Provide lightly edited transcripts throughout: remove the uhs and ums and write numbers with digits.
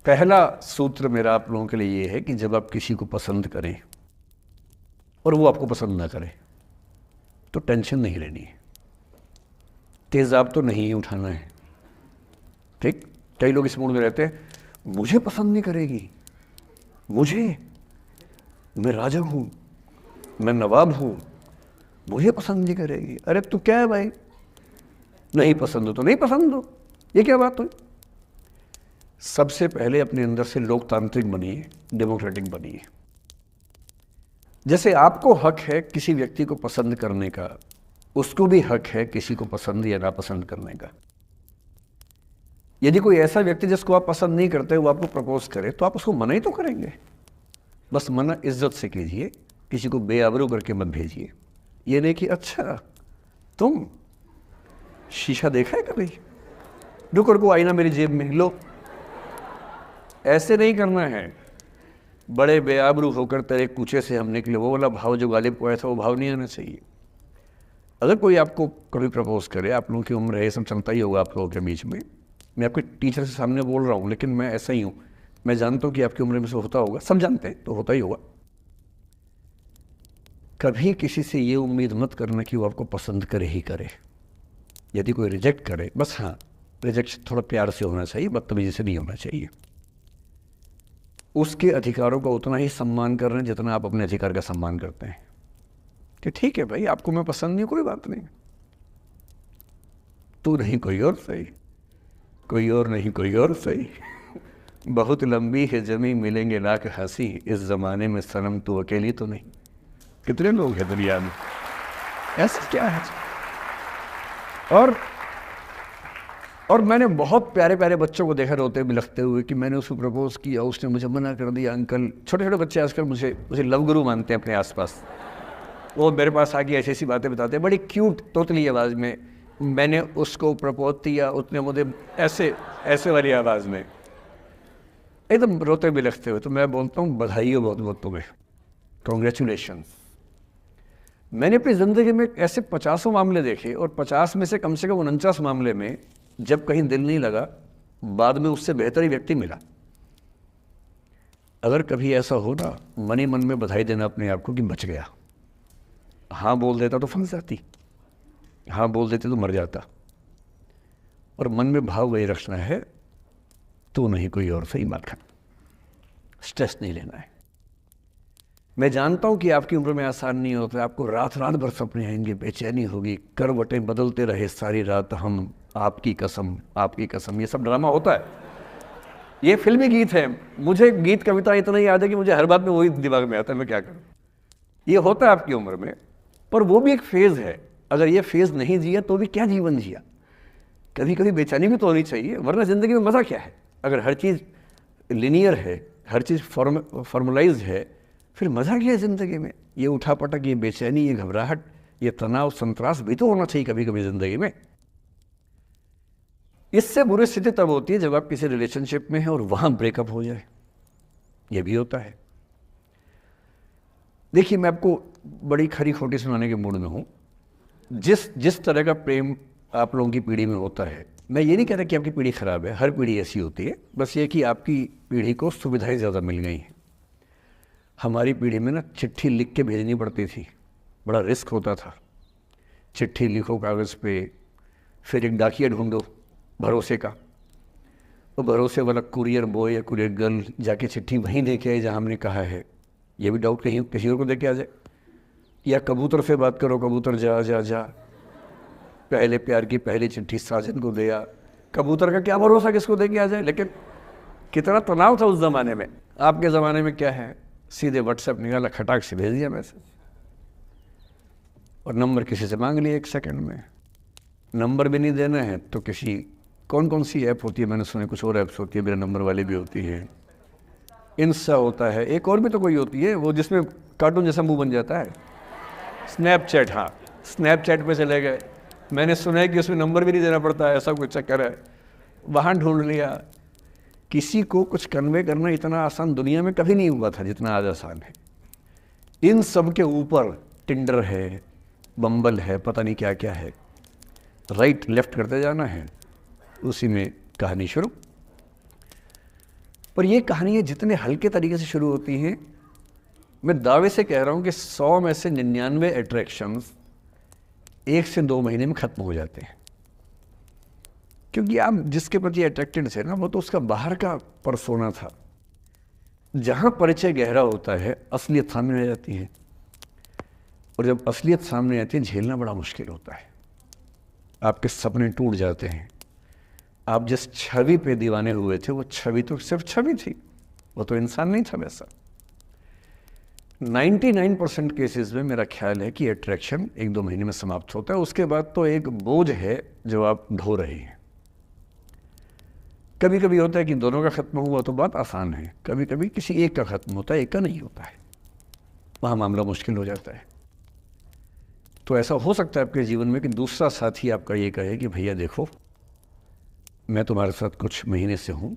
पहला सूत्र मेरा आप लोगों के लिए ये है कि जब आप किसी को पसंद करें और वो आपको पसंद ना करे तो टेंशन नहीं लेनी है, तेज़ाब तो नहीं उठाना है। ठीक, कई लोग इस मूड में रहते हैं, मुझे पसंद नहीं करेगी, मैं राजा हूँ, मैं नवाब हूँ, मुझे पसंद नहीं करेगी। अरे तू क्या है भाई, नहीं पसंद हो तो नहीं पसंद हो, ये क्या बात हुई? सबसे पहले अपने अंदर से लोकतांत्रिक बनिए, डेमोक्रेटिक बनिए। जैसे आपको हक है किसी व्यक्ति को पसंद करने का, उसको भी हक है किसी को पसंद या नापसंद करने का। यदि कोई ऐसा व्यक्ति जिसको आप पसंद नहीं करते वो आपको प्रपोज करे तो आप उसको मना ही तो करेंगे। बस मना इज्जत से कीजिए, किसी को बेआबरू करके मत भेजिए। ये नहीं कि अच्छा तुम शीशा देखा है कभी, रुको रुको आईना मेरी जेब में लो, ऐसे नहीं करना है। बड़े बेआबरू होकर तेरे कूचे से हम निकले, वो वाला भाव जो गालिब को आया था वो भाव नहीं आना चाहिए। अगर कोई आपको कभी प्रपोज करे, आप लोगों की उम्र है, ये सब चलता ही होगा आप लोगों के बीच में, मैं आपके टीचर से सामने बोल रहा हूँ लेकिन मैं ऐसा ही हूँ, मैं जानता हूँ कि आपकी उम्र में से होता होगा, सब जानते हैं तो होता ही होगा। कभी किसी से ये उम्मीद मत करना कि वो आपको पसंद करे ही करे। यदि कोई रिजेक्ट करे, बस हाँ रिजेक्शन थोड़ा प्यार से होना चाहिए, बदतमीजी से नहीं होना चाहिए। उसके अधिकारों का उतना ही सम्मान कर रहे हैं जितना आप अपने अधिकार का सम्मान करते हैं कि ठीक है भाई आपको मैं पसंद नहीं, कोई बात नहीं, तू नहीं कोई और सही, कोई और नहीं कोई और सही, बहुत लंबी है जमी मिलेंगे लाख हंसी, इस जमाने में सनम तू अकेली तो नहीं। कितने लोग हैं दुनिया में, ऐसा क्या है? और मैंने बहुत प्यारे प्यारे बच्चों को देखा रोते बिलखते हुए कि मैंने उसको प्रपोज किया, उसने मुझे मना कर दिया। अंकल, छोटे छोटे बच्चे आजकल मुझे लव गुरु मानते हैं अपने आसपास, वो मेरे पास आके ऐसी ऐसी बातें बताते हैं बड़ी क्यूट तोतली आवाज़ में, मैंने उसको प्रपोज किया, उसने मुझे ऐसे वाली आवाज़ में एकदम रोते बिलखते हुए। तो मैं बोलता हूँ बधाई हो बहुत बहुत तुम्हें, कॉन्ग्रेचुलेशन। मैंने अपनी ज़िंदगी में ऐसे 50 मामले देखे और 50 में से कम 49 मामले में जब कहीं दिल नहीं लगा, बाद में उससे बेहतर ही व्यक्ति मिला। अगर कभी ऐसा हो ना, मन ही मन में बधाई देना अपने आप को कि बच गया। हाँ बोल देता तो फंस जाती, हाँ बोल देते तो मर जाता। और मन में भाव वही रखना है, तू नहीं कोई और सही बात खाना, स्ट्रेस नहीं लेना है। मैं जानता हूं कि आपकी उम्र में आसान नहीं होता, आपको रात रात भर सपने आएंगे, बेचैनी होगी, करवटें बदलते रहे सारी रात हम, आपकी कसम आपकी कसम, ये सब ड्रामा होता है, ये फिल्मी गीत है। मुझे गीत कविता इतना ही याद है कि मुझे हर बात में वही दिमाग में आता है, मैं क्या करूं। ये होता है आपकी उम्र में, पर वो भी एक फेज़ है। अगर ये फेज़ नहीं जिया तो भी क्या जीवन जिया। कभी कभी बेचैनी भी तो होनी चाहिए, वरना ज़िंदगी में मज़ा क्या है। अगर हर चीज़ लिनियर है, हर चीज़ फॉर्मुलाइज है, फिर मज़ा क्या है ज़िंदगी में। ये उठापटक, ये बेचैनी, ये घबराहट, ये तनाव संतरास भी तो होना चाहिए कभी कभी ज़िंदगी में। इससे बुरी स्थिति तब होती है जब आप किसी रिलेशनशिप में हैं और वहाँ ब्रेकअप हो जाए, ये भी होता है। देखिए, मैं आपको बड़ी खरी खोटी सुनाने के मूड में हूँ। जिस तरह का प्रेम आप लोगों की पीढ़ी में होता है, मैं ये नहीं कहता कि आपकी पीढ़ी ख़राब है, हर पीढ़ी ऐसी होती है, बस ये कि आपकी पीढ़ी को सुविधाएं ज़्यादा मिल गई हैं। हमारी पीढ़ी में ना चिट्ठी लिख के भेजनी पड़ती थी, बड़ा रिस्क होता था। चिट्ठी लिखो कागज़ पे, फिर एक डाकिया ढूंढो भरोसे का, वो भरोसे वाला कुरियर बॉय या कुरियर गर्ल जाके चिट्ठी वहीं दे के आए जहाँ हमने कहा है। ये भी डाउट कहीं किसी और को दे के आ जाए। या कबूतर से बात करो, कबूतर जा जा जा, पहले प्यार की पहली चिट्ठी साजन को दिया। कबूतर का क्या भरोसा किसको दे के आ जाए। लेकिन कितना तनाव था उस ज़माने में। आपके ज़माने में क्या है, सीधे व्हाट्सएप निकाला, खटाक से भेज दिया मैसेज, और नंबर किसी से मांग लिया 1 सेकंड में। नंबर भी नहीं देना है तो किसी कौन सी ऐप होती है, मैंने सुना कुछ और ऐप्स होती है, मेरा नंबर वाली भी होती है, इंस्टा होता है, एक और भी तो कोई होती है वो जिसमें कार्टून जैसा मुंह बन जाता है, स्नैपचैट। हाँ, स्नैपचैट पे चले गए, मैंने सुना है कि उसमें नंबर भी नहीं देना पड़ता है, ऐसा कुछ चक्कर है, वहाँ ढूंढ लिया। किसी को कुछ कन्वे करना इतना आसान दुनिया में कभी नहीं हुआ था जितना आज आसान है। इन सब के ऊपर टिंडर है, बम्बल है, पता नहीं क्या क्या है, राइट लेफ्ट करते जाना है, उसी में कहानी शुरू। पर ये कहानियाँ जितने हल्के तरीके से शुरू होती हैं, मैं दावे से कह रहा हूँ कि 100 में से 99 अट्रैक्शंस 1 से 2 महीने में ख़त्म हो जाते हैं। क्योंकि आप जिसके प्रति अट्रैक्टेड थे ना, वो तो उसका बाहर का परसोना था। जहाँ परिचय गहरा होता है, असलियत सामने आ जाती है, और जब असलियत सामने आती है झेलना बड़ा मुश्किल होता है। आपके सपने टूट जाते हैं। आप जिस छवि पे दीवाने हुए थे, वो छवि तो सिर्फ छवि थी, वो तो इंसान नहीं था वैसा। 99% केसेस में मेरा ख्याल है कि अट्रैक्शन 1-2 महीने में समाप्त होता है। उसके बाद तो एक बोझ है जो आप ढो रहे हैं। कभी कभी होता है कि दोनों का खत्म हुआ तो बात आसान है, कभी कभी किसी एक का खत्म होता है, एक का नहीं होता है, वहाँ मामला मुश्किल हो जाता है। तो ऐसा हो सकता है आपके जीवन में कि दूसरा साथी आपका ये कहे कि भैया देखो, मैं तुम्हारे साथ कुछ महीने से हूँ,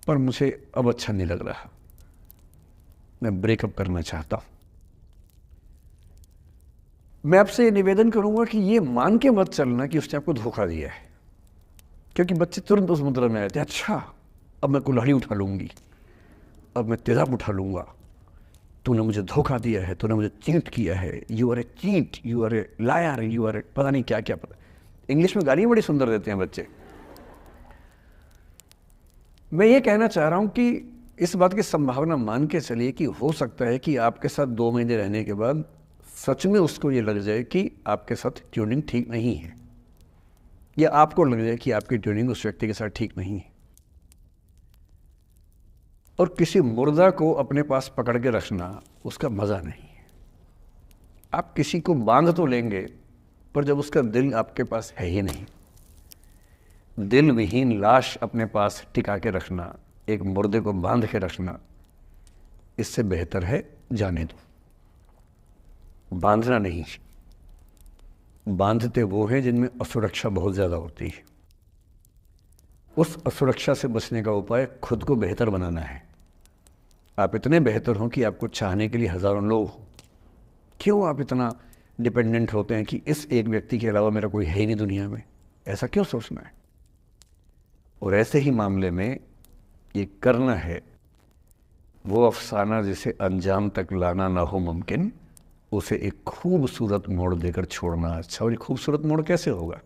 पर मुझे अब अच्छा नहीं लग रहा, मैं ब्रेकअप करना चाहता हूँ। मैं आपसे ये निवेदन करूँगा कि ये मान के मत चलना कि उसने आपको धोखा दिया है, क्योंकि बच्चे तुरंत उस मुद्रा में आते हैं, अच्छा अब मैं कुल्हाड़ी उठा लूँगी, अब मैं तेजाब उठा लूँगा, तूने मुझे धोखा दिया है, तूने मुझे चीट किया है, you are a cheat, you are a liar, you are a पता नहीं क्या क्या। पता इंग्लिश में गालियाँ बड़ी सुंदर देते हैं बच्चे। मैं ये कहना चाह रहा हूँ कि इस बात की संभावना मान के चलिए कि हो सकता है कि आपके साथ 2 महीने रहने के बाद सच में उसको ये लग जाए कि आपके साथ ट्यूनिंग ठीक नहीं है, या आपको लग जाए कि आपकी ट्यूनिंग उस व्यक्ति के साथ ठीक नहीं है। और किसी मुर्दा को अपने पास पकड़ के रखना उसका मज़ा नहीं है। आप किसी को बांध तो लेंगे, पर जब उसका दिल आपके पास है ही नहीं, दिल विहीन लाश अपने पास टिका के रखना, एक मुर्दे को बांध के रखना, इससे बेहतर है जाने दो। बांधना नहीं, बांधते वो हैं जिनमें असुरक्षा बहुत ज़्यादा होती है। उस असुरक्षा से बचने का उपाय खुद को बेहतर बनाना है। आप इतने बेहतर हों कि आपको चाहने के लिए हज़ारों लोग हों। क्यों आप इतना डिपेंडेंट होते हैं कि इस एक व्यक्ति के अलावा मेरा कोई है ही नहीं दुनिया में? ऐसा क्यों सोचना है? और ऐसे ही मामले में ये करना है वो अफसाना जिसे अंजाम तक लाना ना हो मुमकिन, उसे एक खूबसूरत मोड़ देकर छोड़ना अच्छा। और ये खूबसूरत मोड़ कैसे होगा?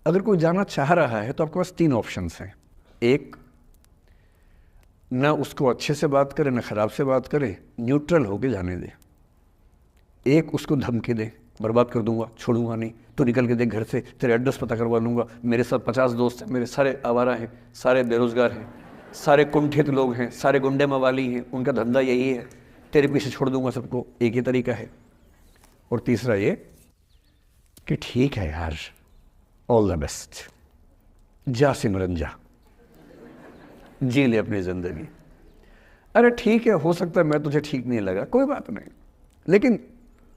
अगर कोई जाना चाह रहा है तो आपके पास 3 ऑप्शंस हैं। एक, ना उसको अच्छे से बात करे, ना ख़राब से बात करे, न्यूट्रल होके जाने दे। एक, उसको धमकी दे, बर्बाद कर दूंगा, छोड़ूंगा नहीं, तो निकल के देख घर से, तेरे एड्रेस पता करवा लूँगा, मेरे साथ 50 दोस्त हैं, मेरे सारे आवारा हैं, सारे बेरोज़गार हैं, सारे कुंठित लोग हैं, सारे गुंडे मवाली हैं, उनका धंधा यही है, तेरे पीछे छोड़ दूंगा सबको। एक ही तरीका है। और तीसरा ये कि ठीक है यार, ऑल द बेस्ट, जा सिमरन जा, जी ले अपनी ज़िंदगी। अरे ठीक है, हो सकता है मैं तुझे ठीक नहीं लगा, कोई बात नहीं, लेकिन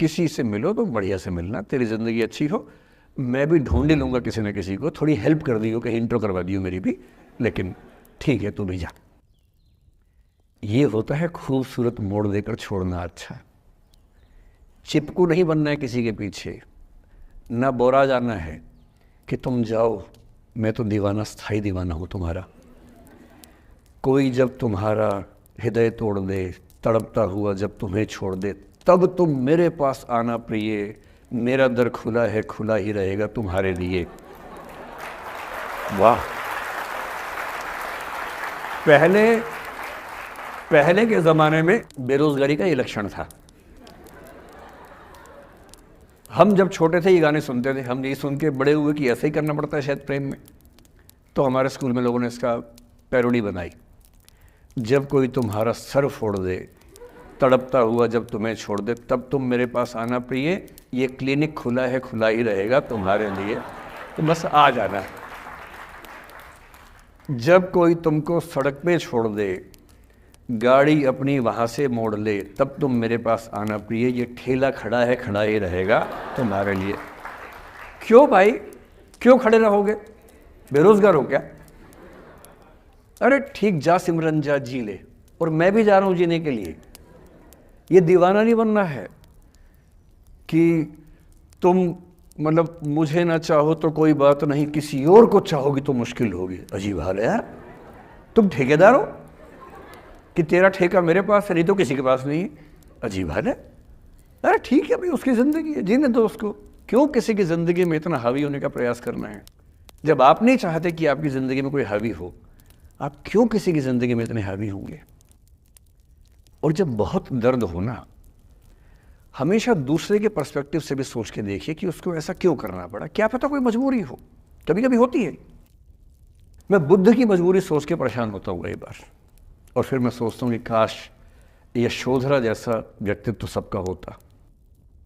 किसी से मिलो तो बढ़िया से मिलना, तेरी ज़िंदगी अच्छी हो। मैं भी ढूंढ ही लूँगा किसी न किसी को, थोड़ी हेल्प कर दियो, कहीं इंट्रो करवा दियो मेरी भी, लेकिन ठीक है तू भी जा। ये होता है खूबसूरत मोड़ देकर छोड़ना अच्छा। चिपकू नहीं बनना है किसी के पीछे, ना बोरा जाना है कि तुम जाओ, मैं तो दीवाना, स्थायी दीवाना हूँ तुम्हारा। कोई जब तुम्हारा हृदय तोड़ दे, तड़पता हुआ जब तुम्हें छोड़ दे, तब तुम मेरे पास आना प्रिय, मेरा दर खुला है, खुला ही रहेगा तुम्हारे लिए। वाह! पहले के ज़माने में बेरोज़गारी का ये लक्षण था। हम जब छोटे थे ये गाने सुनते थे, हम ये सुन के बड़े हुए कि ऐसे ही करना पड़ता है शायद प्रेम में। तो हमारे स्कूल में लोगों ने इसका पैरोडी बनाई, जब कोई तुम्हारा सर फोड़ दे, तड़पता हुआ जब तुम्हें छोड़ दे, तब तुम मेरे पास आना प्रिय, ये क्लिनिक खुला है, खुला ही रहेगा तुम्हारे लिए, तो बस आ जाना। जब कोई तुमको सड़क पे छोड़ दे, गाड़ी अपनी वहाँ से मोड़ ले, तब तुम मेरे पास आना प्रिय, ये ठेला खड़ा है, खड़ा ही रहेगा तुम्हारे लिए। क्यों भाई, क्यों खड़े रहोगे? बेरोजगार हो क्या? अरे ठीक, जा सिमरन जा, जी ले, और मैं भी जा रहा हूँ जीने के लिए। ये दीवाना नहीं बनना है कि तुम मतलब मुझे ना चाहो तो कोई बात नहीं, किसी और को चाहोगी तो मुश्किल होगी। अजीब हाल है यार। तुम ठेकेदार हो कि तेरा ठेका मेरे पास है, नहीं तो किसी के पास नहीं है। अजीब है ना। अरे ठीक है भाई, उसकी ज़िंदगी है, जीने दो उसको। क्यों किसी की ज़िंदगी में इतना हावी होने का प्रयास करना है? जब आप नहीं चाहते कि आपकी ज़िंदगी में कोई हावी हो, आप क्यों किसी की ज़िंदगी में इतने हावी होंगे? और जब बहुत दर्द हो ना, हमेशा दूसरे के पर्सपेक्टिव से भी सोच के देखिए कि उसको ऐसा क्यों करना पड़ा। क्या पता कोई मजबूरी हो, कभी कभी होती है। मैं बुद्ध की मजबूरी सोच के परेशान होता हूँ कई बार, और फिर मैं सोचता हूँ कि काश यशोधरा जैसा व्यक्तित्व सबका होता।